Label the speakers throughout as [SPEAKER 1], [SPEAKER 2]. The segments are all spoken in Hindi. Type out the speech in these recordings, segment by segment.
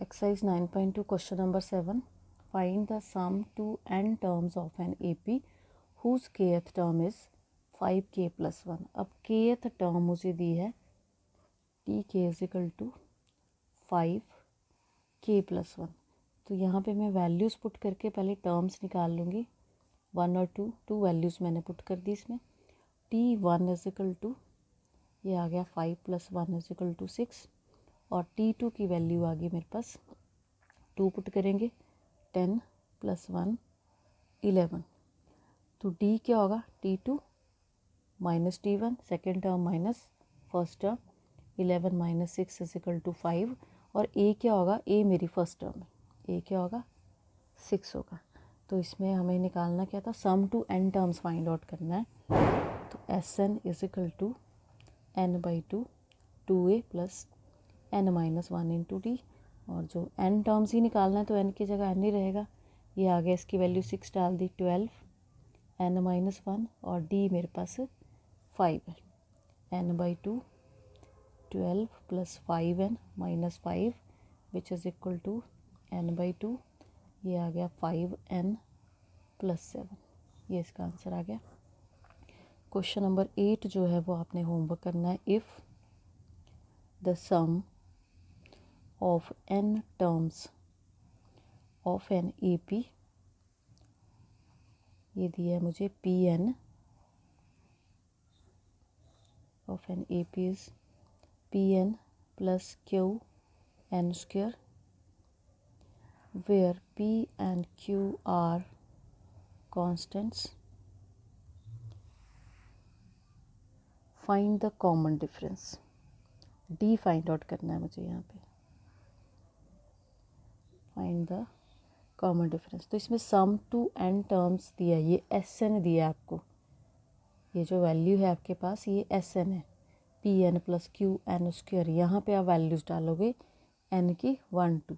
[SPEAKER 1] Exercise 9.2 question number 7. Find the sum to n terms of an AP whose kth term is 5k plus 1. अब kth टर्म मुझे दी है tk is equal to 5k plus 1. तो यहाँ पे मैं वैल्यूज़ पुट करके पहले टर्म्स निकाल लूँगी. 1 और 2 वैल्यूज़ मैंने पुट कर दी इसमें. t1 इज इक्वल टू ये आ गया 5 प्लस 1 इज इक्वल टू 6 और t2 की वैल्यू आ गई मेरे पास 2 पुट करेंगे 10 प्लस 1 11. तो d क्या होगा t2 minus t1 second term minus first term 11 minus 6 is equal to 5 और a क्या होगा a मेरी फर्स्ट टर्म है a क्या होगा 6 होगा. तो इसमें हमें निकालना क्या था sum to n terms find out करना है. तो Sn is equal to n by 2a plus n minus 1 into D और जो n टर्म्स ही निकालना है तो n की जगह n ही रहेगा. ये आ गया इसकी वैल्यू 6 डाल दी 12 n माइनस 1 और d मेरे पास 5 है. n by 2 12 plus 5n minus 5 which is equal to n by 2. ये आ गया 5n प्लस 7. ये इसका आंसर आ गया. क्वेश्चन नंबर 8 जो है वो आपने होमवर्क करना है. If the sum of n terms of an AP ये दिया है मुझे Pn of an AP is Pn plus Q n square where P and Q are constants. Find the common difference. D find out करना है मुझे यहाँ पे. Find the common difference. तो इसमें सम टू n टर्म्स दिया है. ये Sn दिया है आपको. ये जो वैल्यू है आपके पास ये Sn है Pn plus Q N square. यहाँ पे आप वैल्यूज़ डालोगे n की 1 2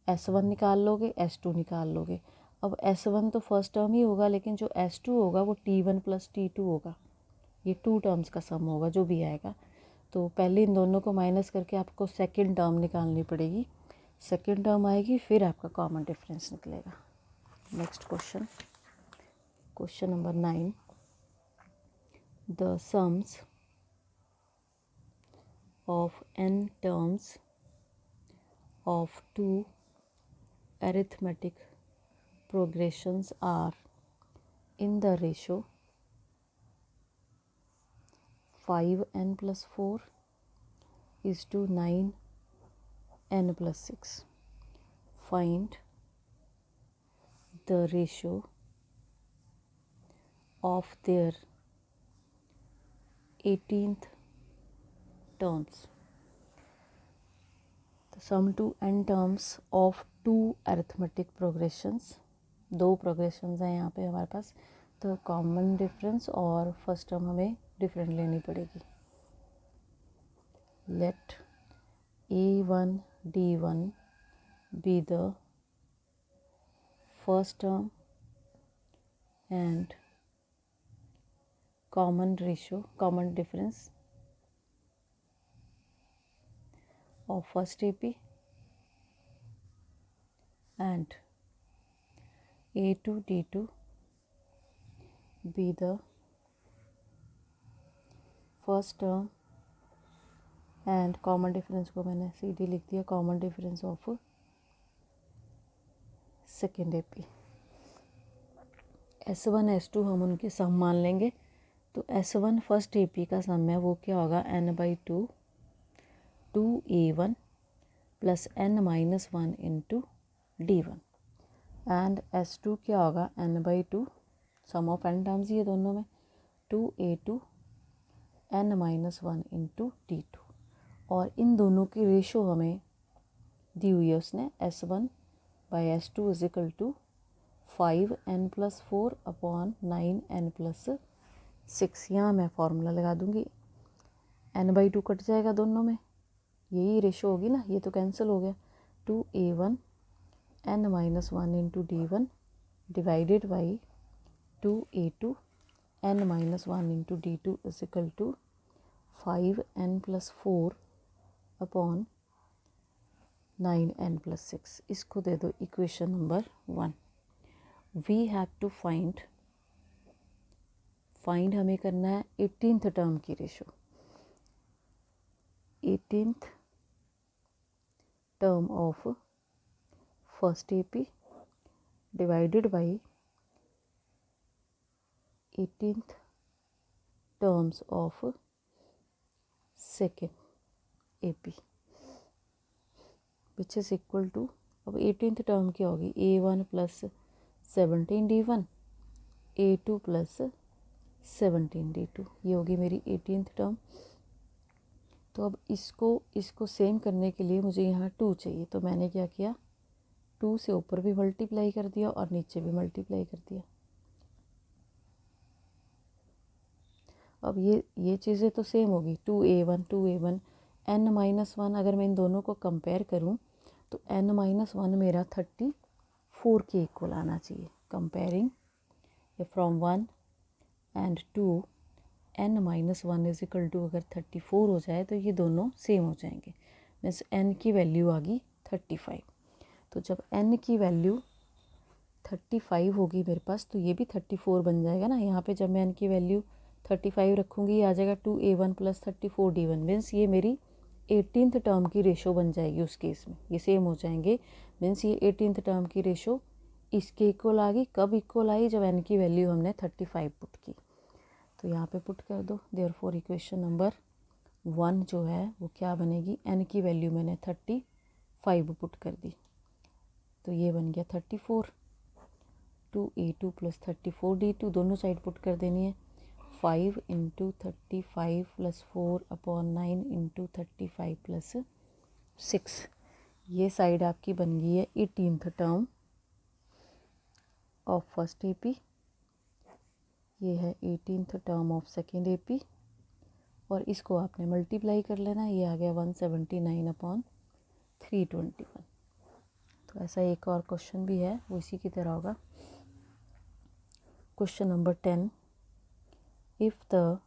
[SPEAKER 1] S1 निकाल लोगे S2 निकाल लोगे. अब S1 तो फर्स्ट टर्म ही होगा लेकिन जो S2 होगा वो T1 प्लस T2 होगा. ये 2 टर्म्स का सम होगा जो भी आएगा. तो पहले इन दोनों को माइनस करके आपको सेकेंड टर्म निकालनी पड़ेगी. सेकेंड टर्म आएगी फिर आपका कॉमन डिफरेंस निकलेगा. Next question. Question number 9. The sums of n terms of 2 arithmetic progressions are in the ratio 5n plus 4 is to 9n plus 6. Find the ratio of their 18th terms. The sum to n terms of 2 arithmetic progressions. 2 progressions हैं यहाँ पे हमारे पास. तो कॉमन डिफरेंस और फर्स्ट टर्म हमें डिफरेंट लेनी पड़ेगी. Let a1 d1 be the first term and common difference of first AP and a2 d2 be the first term and common difference को मैंने CD लिख दिया common difference of second AP. S1 S2 हम उनके सम मान लेंगे. तो S1 फर्स्ट AP का सम है वो क्या होगा n by 2 2a1 plus n minus 1 into d1 and S2 क्या होगा n by 2 sum of n terms ये दोनों में 2a2 n minus 1 into d2 और इन दोनों की रेशो हमें दी हुई है उसने S1 by S2 is equal to 5n plus 4 upon 9n plus 6. यहाँ मैं फार्मूला लगा दूँगी. n बाई 2 कट जाएगा दोनों में. यही रेशो होगी ना. ये तो कैंसिल हो गया. 2a1 n minus 1 into d1 divided by 2a2 n minus 1 into d2 is equal to 5n plus 4 upon 9n+6। इसको दे दो equation number 1। We have to find हमें करना है 18th टर्म की ratio. 18th term of first AP divided by 18th terms of second AP which is equal to, अब 18th टर्म क्या होगी, A1 + 17D1 A2 + 17D2, ये होगी मेरी 18th टर्म। तो अब इसको सेम करने के लिए मुझे यहाँ 2 चाहिए, तो मैंने क्या किया, 2 से ऊपर भी मल्टीप्लाई कर दिया और नीचे भी मल्टीप्लाई कर दिया। अब ये चीज़ें तो सेम होगी, 2A1 n-1। अगर मैं इन दोनों को कंपेयर करूं तो n-1 मेरा 34 के इक्वल आना चाहिए। Comparing from 1 and 2 n-1 is equal to अगर 34 हो जाए तो ये दोनों सेम हो जाएंगे। मीन्स n की वैल्यू आ गई 35। तो जब n की वैल्यू 35 होगी मेरे पास तो ये भी 34 बन जाएगा ना। यहाँ पे जब मैं n की वैल्यू 35 रखूँगी, ये आ जाएगा 2A1 + 34D1। मीन्स ये मेरी 18th टर्म की रेशो बन जाएगी। उस केस में ये सेम हो जाएंगे। मीन्स ये 18th टर्म की रेशो इसके इक्वल आ गई। कब इक्वल आई, जब n की वैल्यू हमने 35 पुट की। तो यहाँ पे पुट कर दो। देयरफॉर इक्वेशन नंबर 1 जो है वो क्या बनेगी, n की वैल्यू मैंने 35 पुट कर दी तो ये बन गया 34। 2A2 + 34D2 दोनों साइड पुट कर देनी है। 5 × 35 + 4/9 × 35 + 6, ये साइड आपकी बन गई है 18th term of first AP. ये है 18th term of second AP और इसको आपने मल्टीप्लाई कर लेना। ये आ गया 179/321। तो ऐसा एक और क्वेश्चन भी है, वो इसी की तरह होगा। Question number 10, if the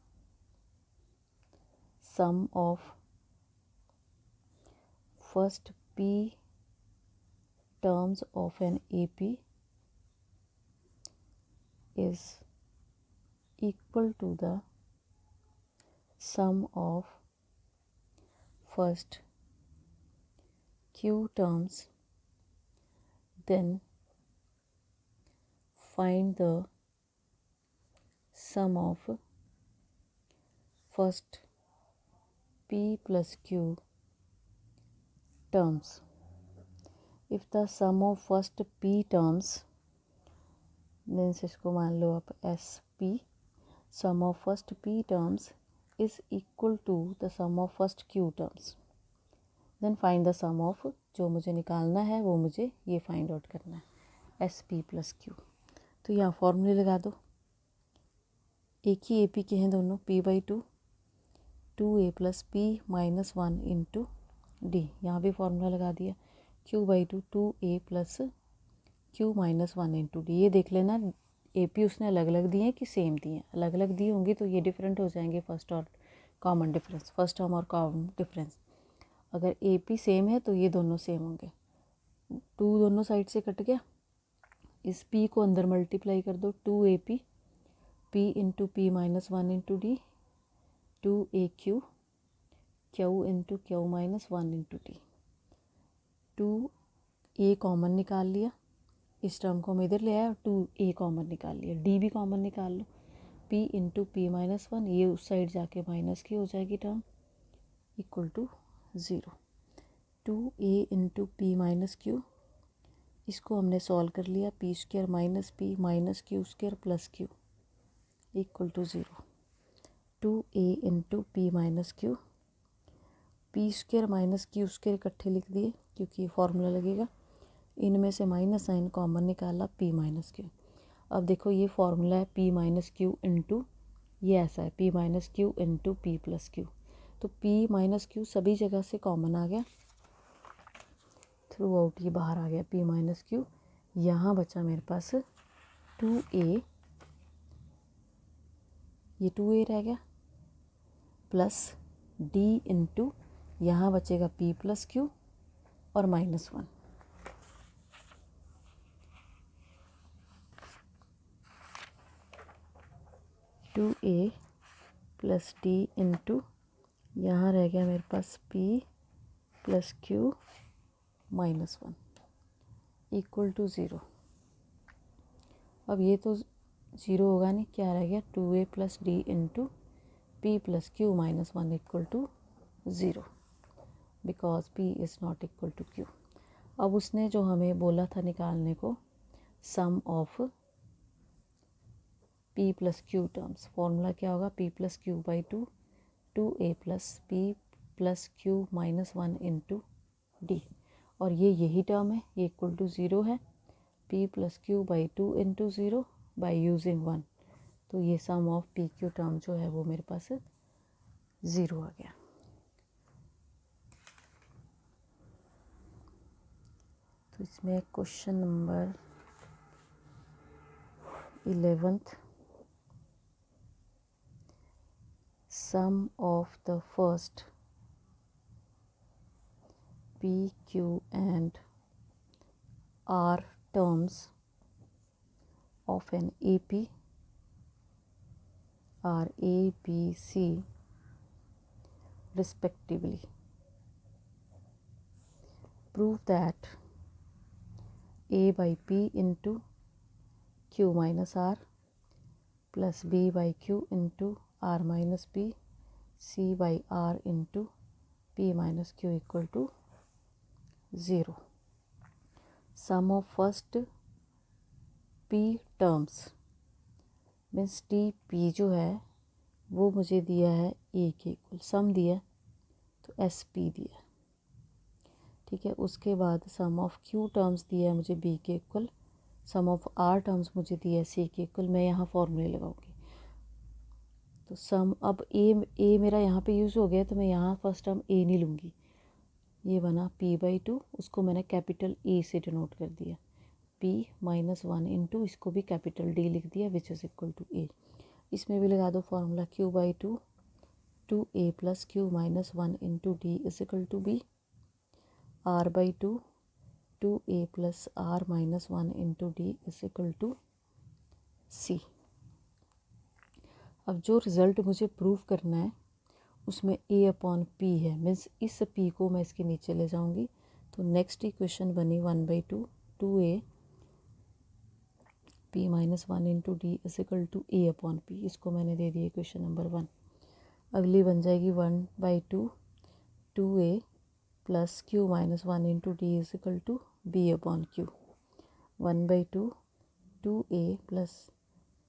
[SPEAKER 1] sum of first p terms of an AP is equal to the sum of first q terms, then find the sum of first p plus q terms। if the sum of first p terms means इसको मान लो आप SP, sum of first p terms is equal to the sum of first q terms, then find the sum of, जो मुझे निकालना है वो मुझे ये फाइंड आउट करना है, SP + Q। तो यहाँ फॉर्मूले लगा दो। एक ही AP के हैं दोनों, P/2 2A + P - 1 × D। यहाँ भी फॉर्मूला लगा दिया। Q/2 2A + Q - 1 × D। ये देख लेना AP उसने अलग अलग दिए कि सेम दिए। अलग अलग दी होंगी तो ये डिफरेंट हो जाएंगे, फर्स्ट और कॉमन डिफरेंस, फर्स्ट टर्म और कॉमन डिफरेंस। अगर AP सेम है तो ये दोनों सेम होंगे। 2 दोनों साइड से कट गया। इस P को अंदर मल्टीप्लाई कर दो। 2AP P × P - 1 × D 2AQ Q × Q - 1 × D। 2A common निकाल लिया, इस टर्म को हम इधर ले आए और 2A कॉमन निकाल लिया। D भी कॉमन निकाल लो। P × P - 1, ये उस साइड जाके माइनस की हो जाएगी term, equal to 0। 2A × P - Q, इसको हमने सॉल्व कर लिया। P² - P - Q² + Q equal to 0। 2A × P - Q, P² - Q² इकट्ठे लिख दिए क्योंकि ये फार्मूला लगेगा। इनमें से माइनस साइन कॉमन निकाला, P - Q। अब देखो ये फार्मूला है P - Q × ये ऐसा है P - Q × P + Q। तो P - Q सभी जगह से कॉमन आ गया, थ्रू आउट ये बाहर आ गया P - Q। यहाँ बचा मेरे पास 2A, ये 2A रह गया, प्लस D × यहाँ बचेगा P + Q और -1। Two A plus D into, यहाँ रह गया मेरे पास P plus Q -1 equal to 0। अब ये तो 0 होगा नहीं, क्या रह गया 2A plus D into P plus Q -1 equal to 0 because P is not equal to Q। अब उसने जो हमें बोला था निकालने को sum of P plus Q terms, formula क्या होगा P plus Q by 2A plus P plus Q -1 into D, और ये यही टर्म है, ये इक्वल टू 0 है। P plus Q by 2 into 0 by using 1, तो ये सम ऑफ P Q टर्म जो है वो मेरे पास 0 आ गया। तो इसमें question number 11th, sum of the first P Q and R terms of an AP are A, B, C respectively. Prove that A by P into Q minus R plus B by Q into R minus P, C by R into P minus Q equal to 0. Sum of first P terms means T P जो है वो मुझे दिया है ए के इक्वल, सम दिया है तो एस पी दिया है, ठीक है। उसके बाद सम ऑफ क्यू टर्म्स दिया है मुझे बी के equal, sum of R terms मुझे दिया है सी के इक्वल। मैं यहाँ फॉर्मूले लगाऊंगी, तो सम, अब ए मेरा यहाँ पे यूज़ हो गया, तो मैं यहाँ फर्स्ट टर्म ए नहीं लूँगी, ये बना P बाई 2, उसको मैंने कैपिटल ए से डिनोट कर दिया, P -1 इंटू, इसको भी कैपिटल डी लिख दिया, which is equal to A. इसमें भी लगा दो formula Q by 2A plus Q -1 into D is equal to B, R by 2A plus R -1 into D is equal to C. अब जो रिज़ल्ट मुझे प्रूव करना है उसमें A अपॉन P है, मीन्स इस P को मैं इसके नीचे ले जाऊंगी, तो नेक्स्ट इक्वेशन बनी 1/2 2A P -1 into D is equal to A upon P, इसको मैंने दे दिया इक्वेशन नंबर 1। अगली बन जाएगी 1/2 2A plus Q -1 into D is equal to B upon Q, 1/2 2A plus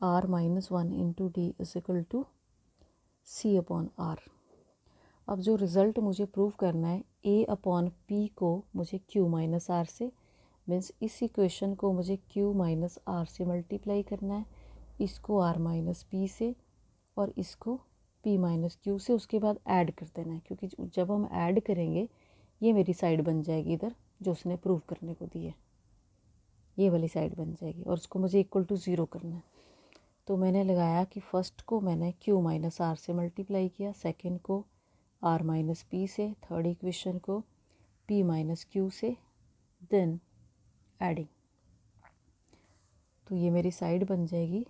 [SPEAKER 1] R -1 into D is equal to C upon R। अब जो रिज़ल्ट मुझे प्रूव करना है A अपॉन P को मुझे Q माइनस R से, मीन्स इस इक्वेशन को मुझे Q माइनस R से मल्टीप्लाई करना है, इसको R माइनस P से और इसको P माइनस Q से, उसके बाद ऐड कर देना है, क्योंकि जब हम ऐड करेंगे ये मेरी साइड बन जाएगी इधर जो उसने प्रूव करने को दी है, ये वाली साइड बन जाएगी, और उसको मुझे इक्वल टू 0 करना है। तो मैंने लगाया कि फ़र्स्ट को मैंने Q माइनस R से मल्टीप्लाई किया, सेकंड को R माइनस P से, थर्ड इक्वेशन को P माइनस Q से, देन एडिंग। तो ये मेरी साइड बन जाएगी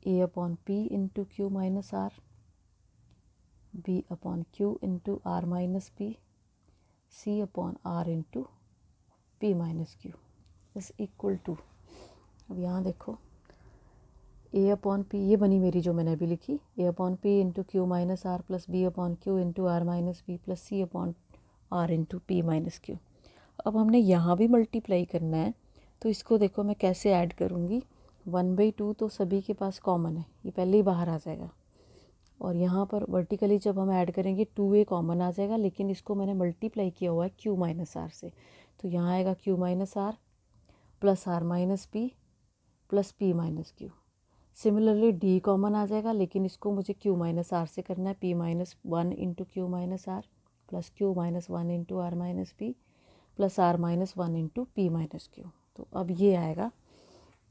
[SPEAKER 1] A upon P into Q minus R, B upon Q into R minus P, C upon R into P minus Q is equal to, अब यहाँ देखो A अपॉन P ये बनी मेरी जो मैंने अभी लिखी, A upon P into Q minus R plus B upon Q into R minus P plus C upon R into P minus Q। अब हमने यहाँ भी मल्टीप्लाई करना है, तो इसको देखो मैं कैसे ऐड करूँगी, 1/2 तो सभी के पास कॉमन है, ये पहले ही बाहर आ जाएगा, और यहाँ पर वर्टिकली जब हम ऐड करेंगे 2A कॉमन आ जाएगा, लेकिन इसको मैंने मल्टीप्लाई किया हुआ है Q माइनस R से, तो यहाँ आएगा Q minus R plus R minus P plus P minus Q। Similarly D common आ जाएगा, लेकिन इसको मुझे Q माइनस R से करना है, P minus 1 into Q minus R plus Q minus 1 into R minus P plus R minus 1 into P minus Q। तो अब ये आएगा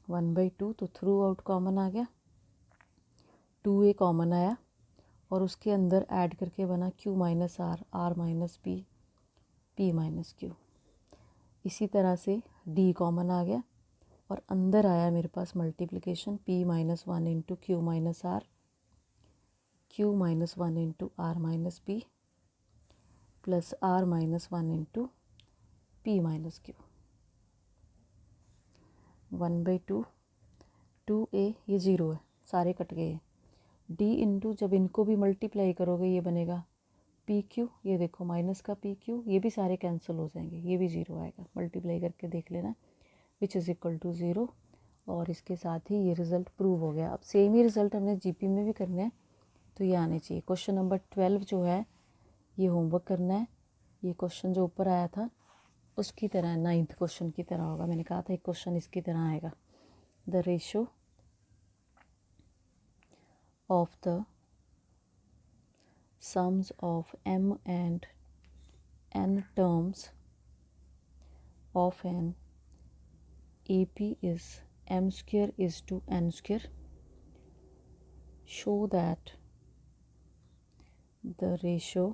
[SPEAKER 1] 1/2, तो थ्रू आउट कॉमन आ गया, 2A कॉमन आया, और उसके अंदर ऐड करके बना Q minus R, R minus P, p minus Q. इसी तरह से d कॉमन आ गया और अंदर आया मेरे पास multiplication p minus one into Q minus R, Q minus one into R minus P plus R minus one into P minus Q. 1/2 2a, ये ज़ीरो है, सारे कट गए हैं। d इंटू जब इनको भी मल्टीप्लाई करोगे ये बनेगा पी क्यू, ये देखो माइनस का पी क्यू, ये भी सारे कैंसिल हो जाएंगे, ये भी ज़ीरो आएगा, मल्टीप्लाई करके देख लेना, which is equal to zero. और इसके साथ ही ये रिज़ल्ट प्रूव हो गया। अब सेम ही रिज़ल्ट हमने जीपी में भी करना है, तो ये आने चाहिए। क्वेश्चन नंबर 12 जो है ये होमवर्क करना है। ये क्वेश्चन जो ऊपर आया था उसकी तरह 9th क्वेश्चन की तरह होगा। मैंने कहा था एक क्वेश्चन इसकी तरह आएगा। The ratio of the sums of m and n terms of an AP is m square is to n square. Show that the ratio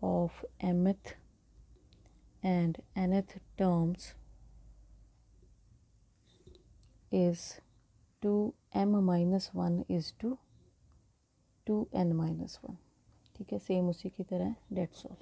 [SPEAKER 1] of mth and nth terms is 2m minus 1 is to 2n minus 1। ठीक है, सेम उसी की तरह, डेट्स ऑल।